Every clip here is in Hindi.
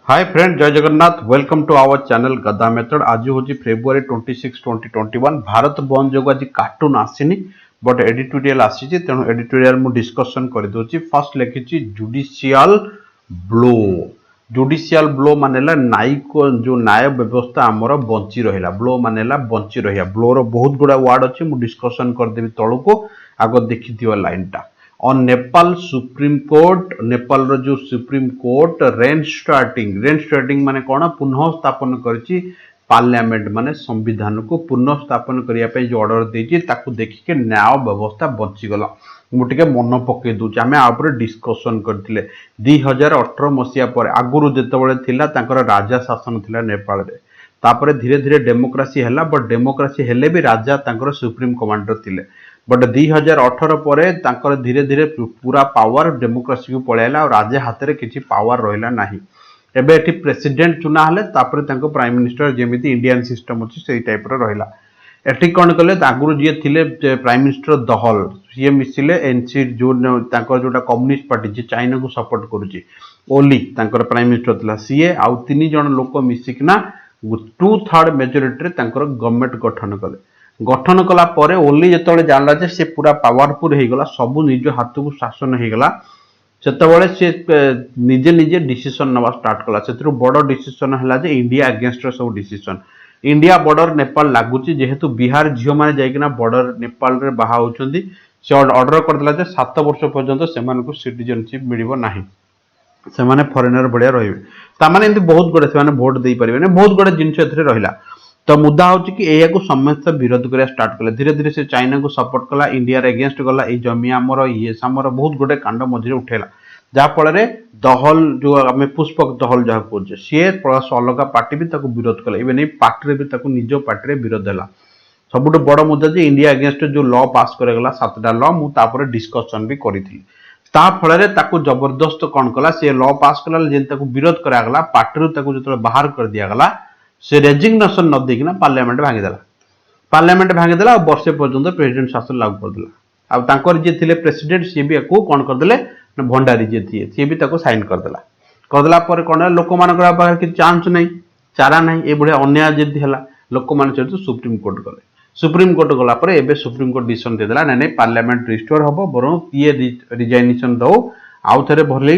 हाय फ्रेंड, जय Jagannath. Welcome to our channel Gada method. आज हूँ फेब्रुआरी 26 2021। भारत बंद जो आज कार्टून आसीनी बट एडिटोरियल आसी, तेणु एडिटोरियल मु डिस्कशन कर दूची। फर्स्ट लिखी जुडिशियल ब्लो। जुडिशियल ब्लो मानेला न्यायिक जो न्याय व्यवस्था आमर बंची रहा। ब्लो मानेला बंची रहा। ब्लोर बहुत गुड़ा वार्ड अच्छी, मुझे डिस्कसन करदेवी तलू। आग देखी लाइन टा on Nepal supreme court. Nepal रो जो सुप्रीम कोर्ट रेन स्टार्टिंग माने कौन पुनः स्थापन करछि पार्लियामेंट माने संविधान को पुनः स्थापन करिया पे जो ऑर्डर देछि ताकू देखिके न्याय व्यवस्था बंची गला। मुटिके मन पके दूची। आमे आ ऊपर डिस्कशन करथिले 2018 मसिया पर आगुरु जेतबेले थिला तांकर राजा शासन थिला नेपाल रे। तापरे धीरे धीरे डेमोक्रेसी हैला, बट डेमोक्रेसी हेले भी राजा तांकर सुप्रीम कमांडर थिले। बट 2018 पर तांकर धीरे धीरे पूरा पावर डेमोक्रेसी को पळैला और राजा हाथ में किसी पावर रहिला नाही। एबे एठी प्रेसिडेंट चुना हले, तापरे तांको प्राइम मिनिस्टर जेमिति इंडियन सिस्टम अछि सेही टाइप रो रहिला। एठी कोन कले आगुरु जे थिले प्राइम मिनिस्टर दहल ये मिसिले एनसी जो तांकर जोटा कम्युनिस्ट पार्टी जे चाइना को सपोर्ट करूची ओली तांकर प्राइम मिनिस्टर थिला सीए आउ तीन जण लोक मिसिकना 2/3 मेजोरिटी रे तांकर गवर्नमेंट गठन कला परे ओली जेतबेले जानला जे से पूरा पावरफुल हे गला, सब निज हाथ को शासन हे गला, सेतबेले से निजे निजे डिसीजन नवा स्टार्ट कला। सेतिरु बड़ डिसीजन हला जे इंडिया अगेंस्ट सब डिसीजन। इंडिया बॉर्डर नेपाल लागुची, जेहेतु बिहार झियो माने जाइकिना बॉर्डर नेपाल रे बाहा होचंदी। से ऑर्डर कर देला जे 7 वर्ष पर्यंत सेमान को सिटीजनशिप मिलिबो नाही, सेमाने फॉरेनर बढिया रहिबे। ता माने एंती बहुत गडे सेमाने वोट देई परिबे ने, बहुत गडे जिंस एथरे रहिला। तो मुद्दा हूँ कि एया को समस्त विरोध करा स्टार्ट कले। धीरे धीरे से चाइना को सपोर्ट कला, इंडिया रे अगेंस्ट गला। ये जमी आमर ये सामर बहुत गुटे कांड मझे उठेला, जहाँफल दहल जो आम पुष्पक दहल जहाँ कहे सी प्लस अलग पार्टी भी विरोध कले। इवेन पार्टी भी निज पार्टी विरोध है। सबुठ बड़ मुद्दा जे इंडिया अगेंस्ट जो लॉ पास करगला 7टा लॉ मुझे डिस्कसन भी करी। फल जबरदस्त कौन कला सी लॉ पास कला जेन विरोध करागला, पार्टी जो बाहर कर दिगला से रेजिग्नेशन न देकिना पार्लियामेंट भांगीदेला। पार्लियामेंट भांगीदेला और वर्षे पर्यंत प्रेसिडेंट शासन लागू करदेला। अब तांकर जे थिले प्रेसिडेंट सी भी को कौन करदेले ना भंडारी जे थिए सी भी ताको साइन करदेला पर कौन लोक मानकर पाखरे कि चांस नहीं, चारा नहीं। ए बढिया अन्याय जेदी हला लोक मान चलते सुप्रीम कोर्ट गले। सुप्रीम कोर्ट गला पर एबे सुप्रीम कोर्ट डिसीजन देदेला ना नहीं पार्लियामेंट रिस्टोर हबो, बरं किए रिजाइनेशन दो आउ थे भले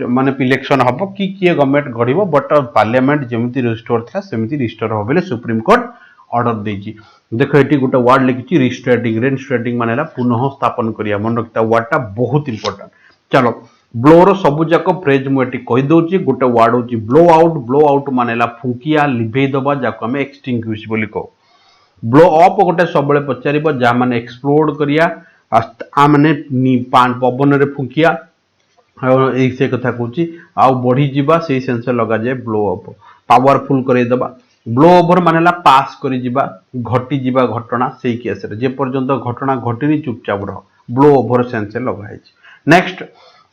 माने इलेक्शन हम कि किए गवर्नमेंट गढ़, बट पार्लियामेंट जमी रिस्टोर था सेमती रिस्टोर हम बोले सुप्रीम कोर्ट ऑर्डर देछि। देख ये गोटे वार्ड लिखी रिस्टार्टिंग। रेनस्टार्टिंग माने पुनः स्थापन करिया। मन रखता वार्डटा बहुत इंपोर्टेंट। चलो ब्लोर सबुजाक फ्रेज मुझे कहीदे। गोटे वार्ड हूँ ब्लो आउट। ब्लो आउट मानेला फुंकिया लिभेई दबा, जाको आम एक्सटिंग्विश बोली कहू। ब्लो अप गोटे सब पचार जहाँ मैंने एक्सप्लोड करिया आने पवन रे फुंकिया से कथा कहूँ आउ बढ़ी जीवा से सेंस लगा जाए ब्लो अप। पावरफुल करदेबा। ब्लो ओवर मानेला पास कर घटी जीवा घटना से केस जे पर्यंत घटना घटनी चुपचाप रह ब्लो ओवर सेंस लगा। नेक्स्ट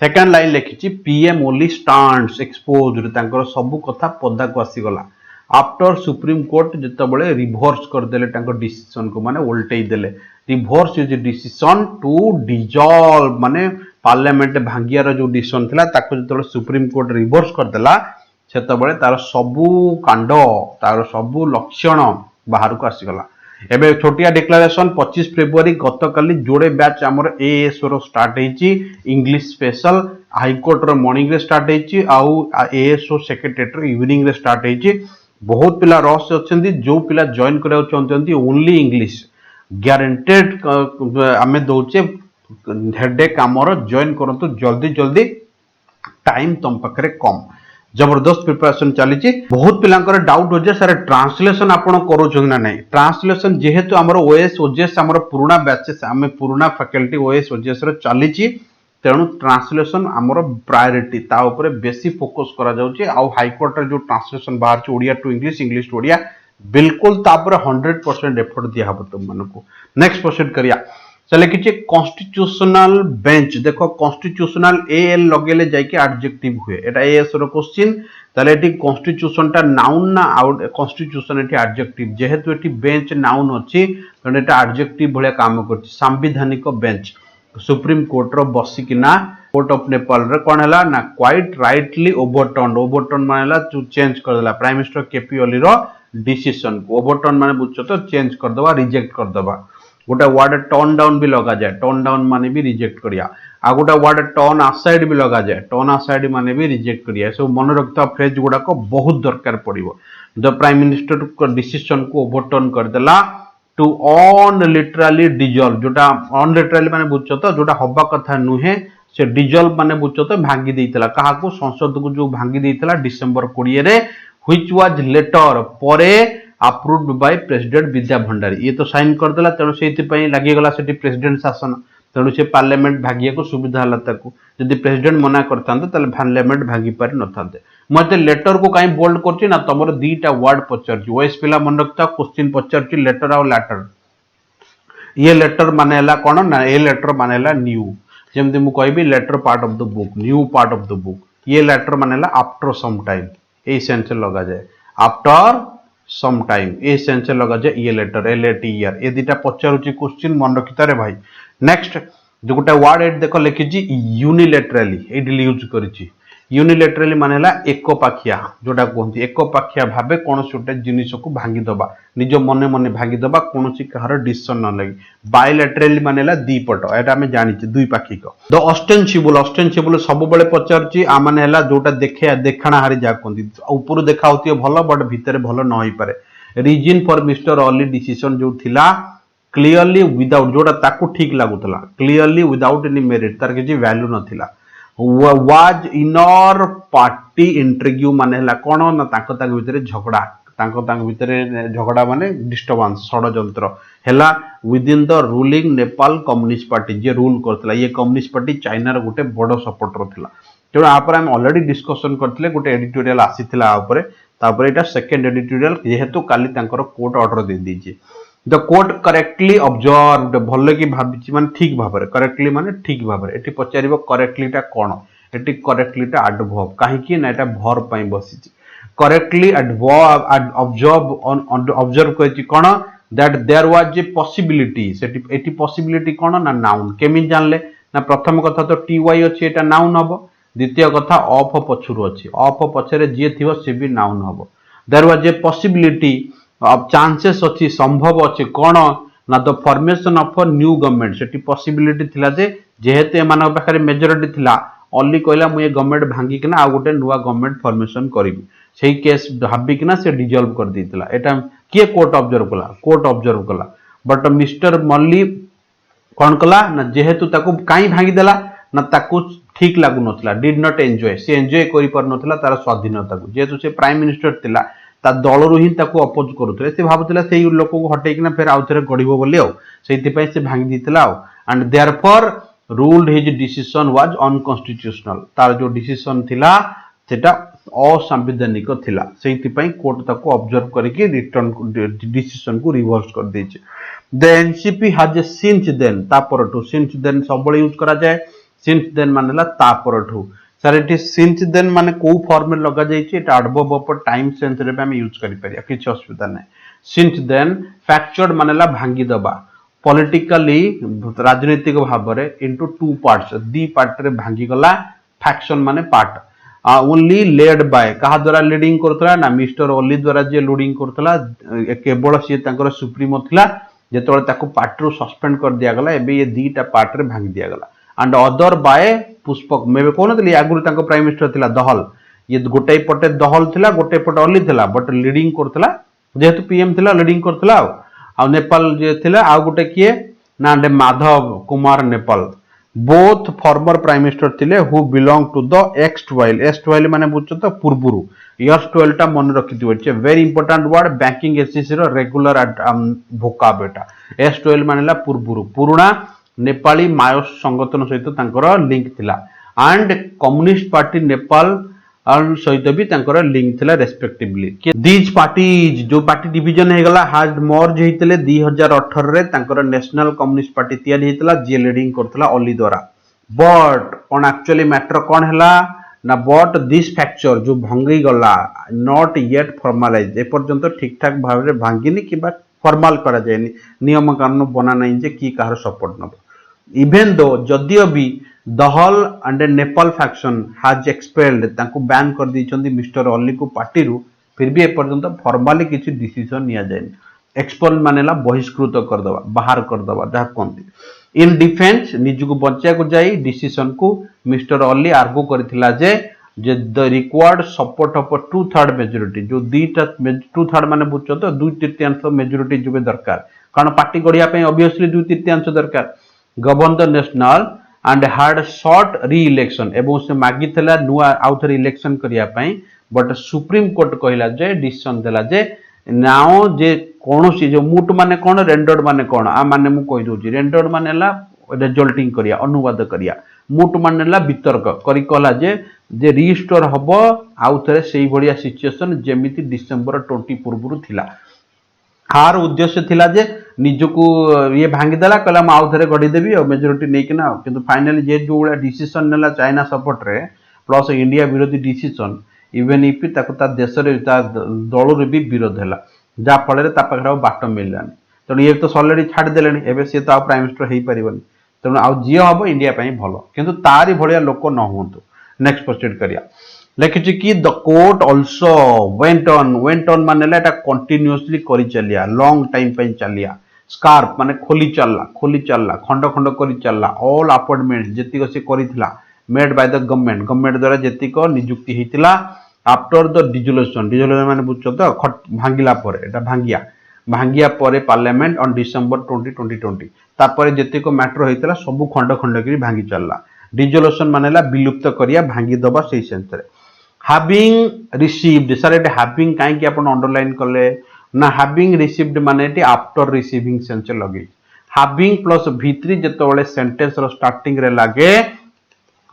सेकेंड लाइन लिखी पीएम ओनली स्टांड्स एक्सपोज्ड। तांकर सब कथा पदा को आसीगला आफ्टर सुप्रीम कोर्ट जितेबाला रिभर्स करदेले डिसीजन को, माने उल्टई देले। Reverse is decision to dissolve माने पार्लियामेंट भांगियार जो डिसीजन थिला ताको जितेबाला सुप्रीम कोर्ट रिभर्स करदेला सेतेबाला तार सबू कांड तार सबू लक्षण बाहर को आसीगला। एबे छोटिया डिक्लेरेशन 25 फेब्रुआरी गतकाली जोड़े बैच आमर एएस रो स्टार्ट होईची। इंग्लिश स्पेशल हाईकोर्ट रो मॉर्निंग रे स्टार्ट होईची आउ एएस रो सेक्रेटरीएट रो इवनिंग रे स्टार्ट होईची। बहुत पिला रस अच्छे जो पिला जॉइन करा चाहते ओनली इंग्लिश ग्यारंटेड आम दौचे हेडेक आमर जॉइन करंतु जल्दी जल्दी टाइम तुम पाखे कम। जबरदस्त प्रिपरेशन चली। बहुत पिलांकर डाउट हो सर ट्रांसलेशन आपण करोछन ना नहीं। ट्रांसलेशन जेहेतु आमर ओएस ओजेएस आमर पुराना बैचेस आम पुराना फैकल्टी ओएस ओजेएस रो चली, तेणु ट्रांसलेशन आमर प्रायोरिटी ता ऊपर बेसी फोकस करा जाउची। आउ हाईकोर्ट रे जो ट्रांसलेशन बाहर Odia to English English to Odia बिल्कुल तापर 100% एफर्ट दिया हबो तुम मानको। नेक्स्ट प्रोसीड करिया। चले कि कॉन्स्टिट्यूशनल बेंच। देखो कॉन्स्टिट्यूशनल एएल लगेले जाके एडजेक्टिव हुए। एटा एएस रो क्वेश्चन। ताले एटी कॉन्स्टिट्यूशन टा नाउन ना आउट कॉन्स्टिट्यूशन एटी एडजेक्टिव। जेहेतु एटी बेंच नाउन अछि तने एटा एडजेक्टिव भलिया काम करछि। संवैधानिक बेंच सुप्रीम कोर्ट रो बसिकिना कोर्ट ऑफ नेपाल रे कोन हला ना क्वाइट राइटली ओवरटर्न मानेला टू चेंज कर देला प्राइम मिनिस्टर केपी ओली रो डिसीजन को ओवरटर्न माने बुझछो तो चेंज कर दबा रिजेक्ट कर दबा गोटे वर्ड टर्न डाउन भी लगा जाए टर्न डाउन माने भी रिजेक्ट करिया आ गोटे वर्ड टर्न असाइड भी लगा जाए टर्न असाइड माने भी रिजेक्ट करिया सब मन रखता फ्रेज गुडा को बहुत दरकार पड़िबो द प्राइम मिनिस्टर को डिसीजन को ओवरटर्न कर देला टू ऑन लिटरली डिजॉल्व जोटा ऑन लिटरली माने बुझछो तो जोटा हबा कथा नुहे से डिजॉल्व माने बुझछो तो भांगी देइतला कहा को संसद को जो भांगी देइतला डिसेंबर 20 रे व्हिच वाज लेटर परे अप्रूव्ड बाय प्रेसिडेंट विद्या भंडारी ये तो साइन कर देला तेणु सेति पई लागि गला सेठी प्रेसिडेंट शासन तेणु से पार्लियामेंट भागिया को सुविधा हला ताकू यदि प्रेसिडेंट मना करतांते तले पार्लियामेंट भागी पारि नथांते मते लेटर को काई बोल्ड करछि ना तमरो दीटा वर्ड पचरछि ओएस पिला मन रखता क्वेश्चन पचरछि लेटर और लेटर ये लेटर मानेला कोन ना ए लेटर मानेला न्यू जेमति मु कहबी latter part of the book new part of the book ये लेटर मानेला after some time a sense लगा जाए after some time a sense लगा जाए ये लेटर एलएटीआर ये दीटा पचारुची क्वेश्चन मन रखिता रे भाई नेक्स्ट जो गोटे वर्ड एट देख लिखी यूनिलेटरली ये यूज करिछि यूनिलेटरली मानेला एकपाखिया जोटा कहते एकपाखिया भाबे कौन गोटे जिनिस को भांगी दबा निज मने मने भांगी दबा कौन कहार डिसीजन न लगी बायलैटरली मानेला दीपट एटा हमें जानिछे दुई पाखिक द ऑस्टेंसिबल सब बेले पचारछि आ माने हला जोटा देखे देखाणा हारी जा कहती ऊपर देखा होती भल बट भितर भल न होई पारे reason for mister Oli decision जो थिला क्लियरली विदाउट जोटा ताकू ठीक लागुतला क्लियरली विदाउट एनी मेरिट तार किछि वैल्यू नथिला वाज इनर पार्टी इंटरव्यू माने हला कोन ना ताको ताको भितरे झगड़ा ताको ताको भितरे झगड़ा माने डिस्टर्बेंस षडयंत्र हला with in the ruling Nepal communist party J rule Kartala ये कम्युनिस्ट पार्टी चाइना रो गोटे बड़ सपोर्टर थिला तेणु आपर हम ऑलरेडी डिस्कशन करथिले गोटे एडिटोरियल आसीथिला आपर तापर एटा सेकंड एडिटोरियल जेहेतु काली तांकर कोर्ट ऑर्डर दे दीची द कोर्ट करेक्टली ऑब्जर्व्ड भल की भाबिची माने ठीक भाबरे करेक्टली माने ठीक भाबरे एटी पचारिबो करेक्टलीटा कोन एटी करेक्टलीटा एडवर्ब काहे कि ना एटा वर्ब पई बसिची करेक्टली एडवर्ब ऑब्जर्व कहिची कोन that there was a possibility सेटी एटी पॉसिबिलिटी कोन ना नाउन केमिन जानले ना प्रथम कथा तो टी वाई अछि एटा नाउन हबो द्वितीय कथा ऑफ पछुरु अछि ऑफ पछरे जे थिबो से भी नाउन हबो देयर वाज ए पॉसिबिलिटी अब चांसेस अच्छी संभव अच्छे कौन ना the formation of a new government Sethi possibility थिला जे जेहेतु एमान पाखरे मेजॉरिटी थिला ओनली कहला मु ए गवर्नमेंट भांगी किना आ गोटे नुवा गवर्नमेंट फॉर्मेशन करिबी सेही केस भाबी किना से डिसॉल्व कर दितला एटा के कोर्ट ऑब्जर्व कला बट मिस्टर मल्ली कौन कला ना जेहेतु ताको काई भांगी देला ना ताको ठीक लागु नथला डिड नॉट एन्जॉय से एन्जॉय करि पर नथला तार स्वाधीनता को जेहेतु से प्राइम मिनिस्टर थिला ता दलरु ही ताको अपोज करूथले से भाबुतला सेही लोक को हटेई किना फेर आउथरे गडिबो बोली आ सेति पई से भांगी दितला and therefore ruled his decision was unconstitutional तार जो डिसीजन थिला सेटा असंवैधानिक थिला सेति पई कोर्ट ताको ऑब्जर्व करके रिटर्न डिसीजन को रिवर्स कर देछि the NCP has since then तापरठु सिंस देन सबले यूज करा जाय सिंस देन मानेला तापरठु सर इट सिंस देन माने को फॉर्म में लगा जाइए एटा एडवर्ब ऑफ टाइम सेंस रे हम यूज करि परिया किछ असुविधा नै सिंस देन फैक्चर्ड मानेला भांगी दबा पॉलिटिकली राजनीतिक भाव रे into two parts the part रे भांगी गला फैक्शन माने पार्ट ओनली लेड बाय कहा द्वारा लीडिंग करतला ना मिस्टर ओली द्वारा जे लीडिंग करतला केवल सी तांकर सुप्रीमो थिला जेतोले ताको पार्ट रो सस्पेंड कर दिया गला एबे ये दीटा पार्ट रे भांगी दिया गला एंड अदर बाय पुष्पक मे कोन तली आगुर तांको प्राइम मिनिस्टर थिला दहल ये गोटे पटे दहल थिला गोटे पटे अली थिला बट लीडिंग करतला जेहेतु पीएम थिला लीडिंग करतला आ नेपाल जे थिला आ गोटे किए ना Madhav Kumar Nepal both former prime minister थिले हु बिलोंग टू द एक्स12 माने बुझो तो पूर्वरु एक्स12 टा मन रखि दियो it's a very important word banking SCC रो रेगुलर भोकाब एटा एक्स12 मानेला पूर्वरु पुराना नेपाली मायोस संगठन सहित तांकर लिंक थिला एंड कम्युनिस्ट पार्टी नेपाल सहित भी तांकर लिंक थिला रेस्पेक्टिवली दीज पार्टीज जो पार्टी डिवीजन हे गला हैज मर्ज हेतले 2018 रे तांकर नेशनल कम्युनिस्ट पार्टी तैयारी हेतला जे लीडिंग करतला ओली द्वारा बट ऑन एक्चुअली मैटर कोन हला ना बट दिस फैक्चर जो भंगी गला नॉट येट फॉर्मलाइज ए पर्यंत ठीक ठाक भाव रे भांगिनी किबा फॉर्मल करा जायनी नियम कानून बना नहीं जे की कहार सपोर्ट न इवेन दो जदियो भी Dahal and Nepal faction has expelled तांको बैन कर दी मिस्टर अली को पार्टी रु फिर भी एपर्यंत फॉर्मली किसी डिसीजन निया जाए एक्सपेल मानेला बहिष्कृत करदवा बाहर करदवा जहाँ कहते इन डिफेन्स निजको बचा को जाई डिसीजन को मिस्टर अली आर्गू करथिला जे the required support of 2/3 majority जो दीटा 2/3 माने बुझो तो 2/3 मेजोरिटी जो दरकार कारण पार्टी गढ़िया ऑब्वियसली 2/3 दरकार govern the national and hard short री इलेक्शन एवं से मागी थला नुआ आउ थरे इलेक्शन करिया पई बट सुप्रीम कोर्ट कहला जे डिसीजन देला जे नाउ जे कोनोसी जो मूट माने कोन रेंडर्ड माने कोन आ माने मु कहि दोची रेंडर्ड माने ला रिजल्टिंग करिया अनुवाद करिया मूट माने ला वितर्क करी कहला जे रिस्टोर हबो आउ थरे सेही भलिया सिचुएशन जेमिति डिसेंबर 20 पूर्वरु थिला हार उद्देश्य थिला जे निजको ये भांगी देला कहला म आउ थरे गडी देबी और मेजॉरिटी नै किना किंतु फाइनली जे जो डिसीजन नेला चाइना सपोर्ट रे प्लस इंडिया विरोधी डिसीजन इवेन इफ ताको ता देश रे ता दल रे भी विरोध हैला जा फल ता पाखरा बाट मिललानी तेणु ये तो ऑलरेडी छाड़ देलेनी एबे से तो प्राइम मिनिस्टर हेई परिबनी तेणु आउ जी हम इंडिया पई भलो किंतु तारी भलिया लोक न हुंतु नेक्स्ट प्रोसीड करिया लिखिछि कि the court also went on मानेला एटा कंटीन्यूअसली करि चलिया लॉन्ग टाइम पई चलिया स्कार्प माने खोली चलला खंड खंड करि चलला ऑल अपॉइंटमेंट जेतिको से करिथिला मेड बाय द गवर्नमेंट द्वारा जेतिको नियुक्ति हेतिला आफ्टर द डिजोल्यूशन माने बुझछो तो भांगिला परे एटा भांगिया परे पार्लियामेंट ऑन डिसेंबर 2020 तापरे जेतिको मैटर हेतिला सब खंड खंड करी भांगी चलला डिजोल्यूशन मानेला विलुप्त करिया भांगी दबा सेही सेंस रे हैविंग रिसीव्ड सर एटा हैविंग काई कि आपण अंडरलाइन करले ना हैविंग रिसीव्ड माने एटी आफ्टर रिसीविंग सेंस लगे हैविंग प्लस भीतरी जेतोले सेंटेंस रो स्टार्टिंग रे लागे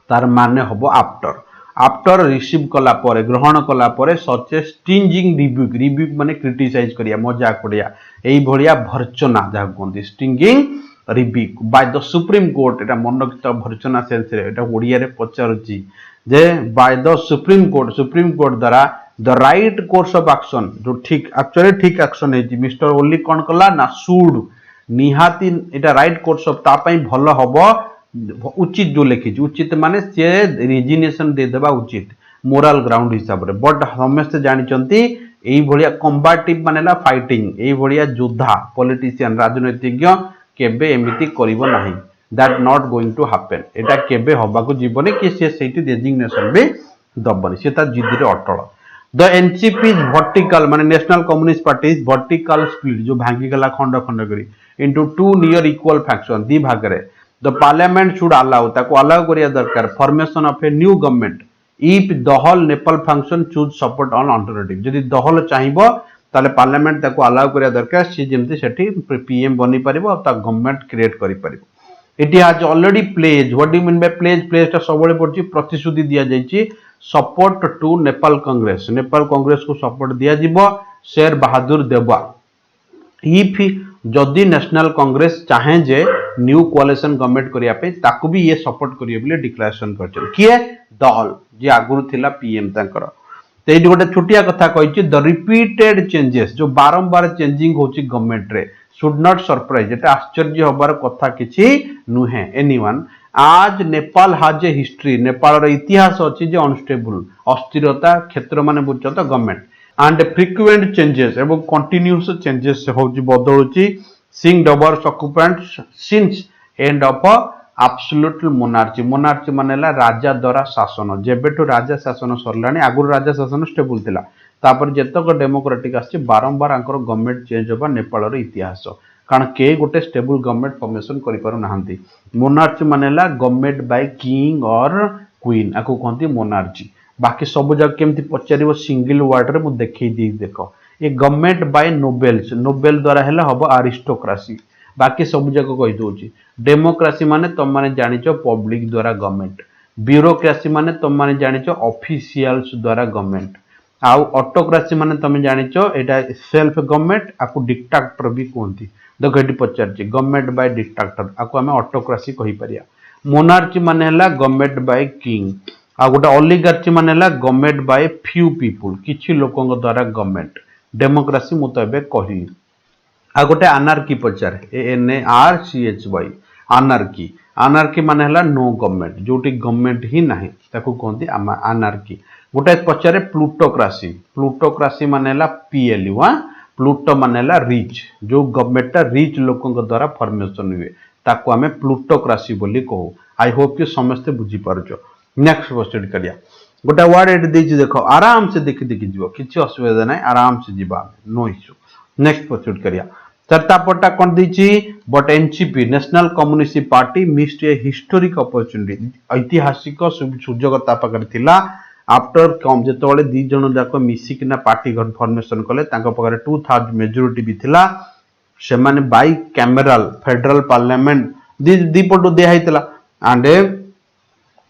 तार माने हबो आफ्टर रिसीव कला परे ग्रहण कला परे सच ए स्टिंजिंग रिब्यूक माने क्रिटिसाइज करिया मजाक करिया एई भलिया भर्चना जा कोंदी stinging rebuke by the supreme court एटा मनोकित भर्चना सेंस रे एटा ओडिया रे पचारुची जे बाय द सुप्रीम कोर्ट द्वारा the right course of action जो ठीक एक्चुअली ठीक एक्शन है मिस्टर ओली कोन कला ना शुड निहाती एटा राइट कोर्स ऑफ ता पई भलो हबो उचित जो लिखी उचित माने से रिजिग्नेशन दे देबा उचित मोरल ग्राउंड हिसाब रे बट समस्त जानिचंती एई भलिया कॉम्बैटिव मानेला फाइटिंग एई भलिया योद्धा पॉलिटिशियन राजनीतिज्ञ केबे एमिति करिवो नाही that not going to happen एटा केबे होबा को जीवनी कि से सेठी रेजिग्नेशन भी दबनी से ता जिद रे अटल द एनसीपी इज वर्टिकल माने national communist party is vertical split जो भांगी गला खंड खंड करी into two near equal faction दी भाग रे द पार्लियामेंट शुड अलाउ ताको अलाउ करिया दरकार formation of a new government if Dahal Nepal function choose support on alternative जदि दहल चाहिबो ताले पार्लियामेंट ताको अलाउ करिया दरकार सी जेमति सेठी पीएम बनी परिबो ता गवर्नमेंट क्रिएट करि परिबो it has already pledge what do mean by pledge ता सबले पड़ची प्रतिश्रुति दिया जायछि सपोर्ट टू नेपाल कांग्रेस को सपोर्ट दिया जिवो शेर बहादुर देवा इफ जदि नेशनल कांग्रेस चाहे जे न्यू कोअलिशन गवर्नमेंट करिया पे ताकू भी ये सपोर्ट करिए बोले डिक्लेरेशन करछन किए दहल जे आगुरु थिला पीएम तांकर तेई गोटे छोटिया कथा कहिछि द रिपीटेड चेंजेस जो बारंबार चेंजिंग होछि गवर्नमेंट रे शुड नॉट सरप्राइज एटा आश्चर्य होबार कथा किछि नुहे एनीवन आज नेपाल हाज ए हिस्ट्री नेपाल रो इतिहास अछि जे अनस्टेबल अस्थिरता क्षेत्र माने बुझछ त गवर्नमेंट एंड फ्रीक्वेंट चेंजेस एवं कंटिन्यूअस चेंजेस होछि बदलुछि सिंग डबर्स occupants since end of absolute monarchy मानेला राजा द्वारा शासन जेबेटो राजा शासन सरलानी आगुर राजा शासन स्टेबल थिला तापर जेतक डेमोक्रेटिक आछि बारंबार आंकर गवर्नमेंट चेंज होबा नेपाल रो इतिहास कारण के गोटे स्टेबल गवर्नमेंट फॉर्मेशन करि पारु नाहंती मोनार्ची मानेला गवर्नमेंट बाय किंग और क्वीन आको कहंती मोनार्ची बाकी सब जग केमती पचारिबो सिंगल वर्ड रे मु देखै दी देखो ये गवर्नमेंट बाय नोबेल द्वारा हेला हबो अरिस्टोक्रेसी बाकी सब जग कहि दोची डेमोक्रेसी माने तुम माने जानिचो पब्लिक द्वारा गवर्नमेंट ब्यूरोक्रेसी माने तुम माने जानिचो ऑफिशियल्स द्वारा गवर्नमेंट आउ ऑटोक्रेसी माने तुम जानिचो एटा सेल्फ गवर्नमेंट आकु डिक्टेटर भी कहंती देखो एटी पचारची गवर्नमेंट बाय डिक्टेटर आकु हमें ऑटोक्रेसी कहि परिया मोनार्ची माने हला गवर्नमेंट बाय किंग आ गोटे ओलिगार्ची माने हला गवर्नमेंट बाय फ्यू पीपल किछि लोकंग द्वारा गवर्नमेंट डेमोक्रेसी मुताबिक कहि आ गोटे अनार्की पचार ANARCHY आनार्की आनार्की माने हला नो गवर्नमेंट जोटी गवर्नमेंट ही नाही ताको कहंती आनार्की गोटे पचारे प्लूटोक्रासी प्लूटोक्रासी माने हला पीएलयू प्लूटो माने हला रिच जो गवर्नमेंट ता रिच लोकन द्वारा फॉर्मेशन हुए ताको हमें प्लूटोक्रासी बोली कहू आई होप कि समस्त बुझी पारछो नेक्स्ट प्रोसीड करिया गोटे वर्ड एट देछि देखो आराम से देखि देखि जीवो किछि असुविधा नै आराम से जीवा नो इश्यू नेक्स्ट प्रोसीड करिया चरता पट्टा कोन देछि but NCP national communist party missed a historic opportunity ऐतिहासिक सुजोगता पाकर थिला आफ्टर कम जेतोले दी जण जाक मिसिकिना पार्टी फॉर्मेशन कले तांको पाकर 2/3 मेजॉरिटी भी थिला से माने बाई कैमरल फेडरल पार्लियामेंट दी पटो दे हाइतला एंड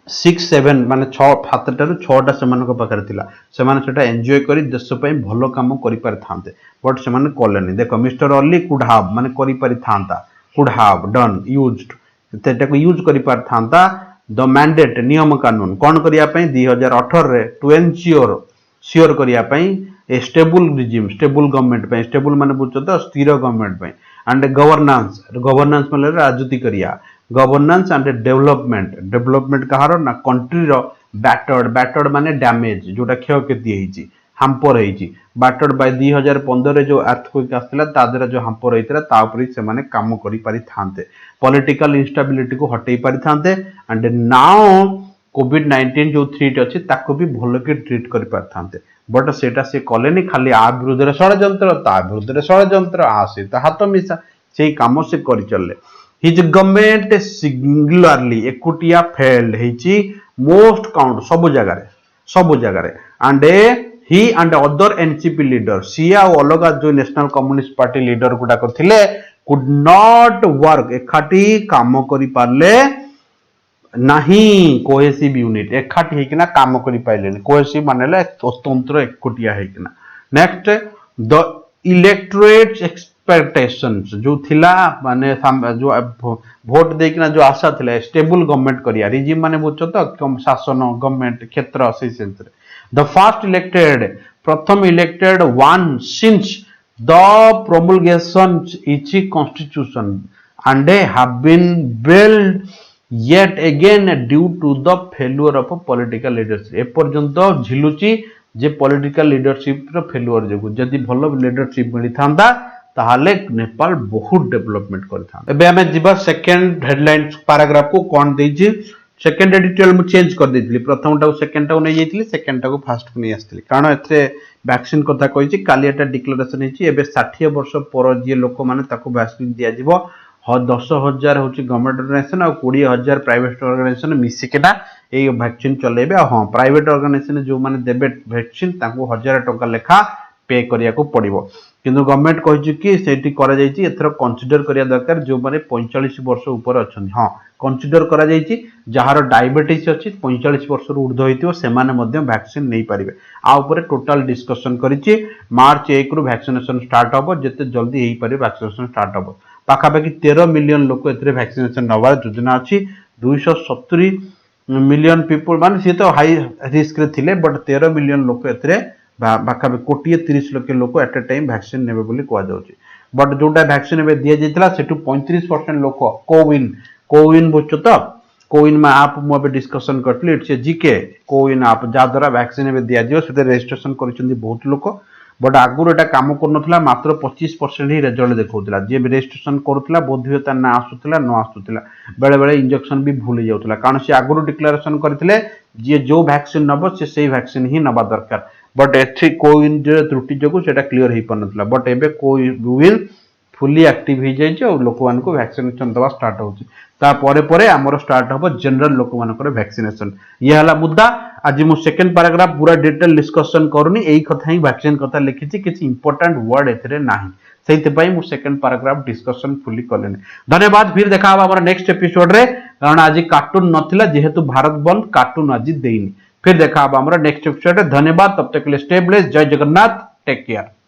6-7 माने 6 टा सेमानक पाखरे थिला सेमाने सेटा एन्जॉय करी देश पई भलो काम करि पार थांते बट सेमाने कोलेनी देखो मिस्टर अली कुड हैव माने करि पारि थांता कुड हैव डन यूज्ड तेटा को यूज करि पार थांता द मैंडेट नियम कानून कोन करिया पई 2018 रे टू एनश्योर श्योर करिया पई ए स्टेबल रिजिम स्टेबल गवर्नमेंट पई स्टेबल माने बुझो तो स्थिर गवर्नमेंट पई एंड गवर्नेंस गवर्नेंस माने राजनीति करिया गवर्नेंस एंड डेवलपमेंट कहार ना कंट्री रो बैटर्ड माने डैमेज जोटा क्षयक्षति हेची हाम्पर हेची बैटर्ड बाय 2015 रे जो अर्थक्वेक आस्थिला ता द्वारा जो हाम्पर हेतिला ता ऊपर से माने काम करि पारि थांते पॉलिटिकल इंस्टेबिलिटी को हटेई पारि थांते एंड नाउ कोविड-19 जो थ्रेट अछि ताको भी भलो के ट्रीट करि पार थांते बट सेटा से कलेनी खाली आ विरुद्ध रे षडयंत्र ता विरुद्ध रे षडयंत्र आ से ता हाथ मिसा सेही काम से करि चलले हिज गवर्नमेंट सिंगुलरली एकुटिया फेल्ड हेची मोस्ट काउंट सब जगह रे and he and other NCP leader Siya अलग जो नेशनल कम्युनिस्ट पार्टी लीडर गुडा करथिले कुड नॉट वर्क एखाटी काम करि पारले नाही कोहेसिव यूनिट एखाटी हेकिना काम करि पाइलेनी कोहेसिव मानेला स्वतंत्र एकुटिया हेकिना नेक्स्ट द इलेक्टोरेट एक्सपेक्टेशंस जो थिला माने जो वोट देकिना जो आशा थिला स्टेबल गवर्नमेंट करिया रिजिम माने बुझो तो शासन गवर्नमेंट क्षेत्र से सेंस द फर्स्ट इलेक्टेड प्रथम elected one since the promulgation each constitution and have been build yet again due to the failure of political leadership ए पर्यंत झिलुची जे पॉलिटिकल लीडरशिप रो फेल्युअर जगु जदी भलो लीडरशिप मिली थांदा ताहाले नेपाल बहुत डेवलपमेंट कर थांदा एबे हमें जिबा सेकंड हेडलाइन पैराग्राफ को कोन देछि सेकंड एडिटोरियल मु चेंज कर देथिली प्रथम टा सेकंड टा नै जेथिली सेकंड टा को फर्स्ट को नै आस्थिली कारण एथे वैक्सीन कथा कहिछि काली एटा डिक्लेरेशन हेछि एबे 60 वर्ष पर जे लोक माने ताको वैक्सीन दिया जिवो 10,000 होची गवर्नमेंट ऑर्गेनाइजेशन और 20,000 प्राइवेट ऑर्गेनाइजेशन मिसिकेटा ए वैक्सीन चलेबे हां प्राइवेट ऑर्गेनाइजेशन जो माने देबे वैक्सीन ताको 1000 टका लेखा पे करिया को पड़िबो किंतु गवर्नमेंट कहिछि कि सेठी करा जायछि एथर कंसीडर करिया दरकार जो माने 45 वर्ष ऊपर अछन हां कंसीडर करा जायछि जहार डायबिटीज अछि 45 वर्ष रु ऊर्ध्व हेतियो से माने मध्ये वैक्सीन नै परिबे आ ऊपर टोटल डिस्कशन करिछि मार्च 1 रु वैक्सीनेशन स्टार्ट होबो जते जल्दी हेई पारे वैक्सीनेशन स्टार्ट होबो पाखापाखि 13 मिलियन लोक एथरे वैक्सीनेशन नवार योजना अछि 270 मिलियन पीपल माने से तो हाई रिस्क रे थिले बट 13 मिलियन लोक एथरे बाका 130 लाख लोक एट ए टाइम वैक्सीन नेबे बोली कोआ जाउची बट जोटा वैक्सीन एबे दिया जेतला सेटु 35% लोक कोविन बुझो तो कोविन में आप मु डिस्कशन करथली इट्स ए जीके कोविन आप जा द्वारा वैक्सीन एबे दिया जियो सेते रजिस्ट्रेशन करिसंदी बहुत लोक बट आगुर एटा काम करनथला मात्र 25% ही रिजल्ट देखौतला जे रजिस्ट्रेशन करूतला बोधवियता ना आसुतला न आसुतला बेले बेले इंजेक्शन भी भूल जाउतला कारण से आगुर डिक्लेरेशन करथिले जे जो वैक्सीन नबो से सेही वैक्सीन ही नबा दरकार बट एथि कोविन जे त्रुटि जको सेटा क्लियर ही पनथला बट एबे कोविन फुली एक्टिव ही जाय और लोक मान को वैक्सीनेशन दवा स्टार्ट होची ता परे परे हमर स्टार्ट हबो जनरल लोक मान को वैक्सीनेशन ये हला मुद्दा आज मु सेकंड पैराग्राफ पूरा डिटेल डिस्कशन करनी एई कथा ही वैक्सीन कथा लिखिछि किछि इंपोर्टेंट वर्ड एथरे नाही सेहिते पई मु सेकंड पैराग्राफ डिस्कशन फुली करलेनी धन्यवाद फिर देखा हबा हमर नेक्स्ट एपिसोड रे कारण आज कार्टून नथिला जेहेतु भारत बंद कार्टून आज देइनी फिर देखा हबा हमर नेक्स्ट एपिसोड रे धन्यवाद तब तक के लिए स्टे ब्लेस्ड जय जगन्नाथ टेक केयर।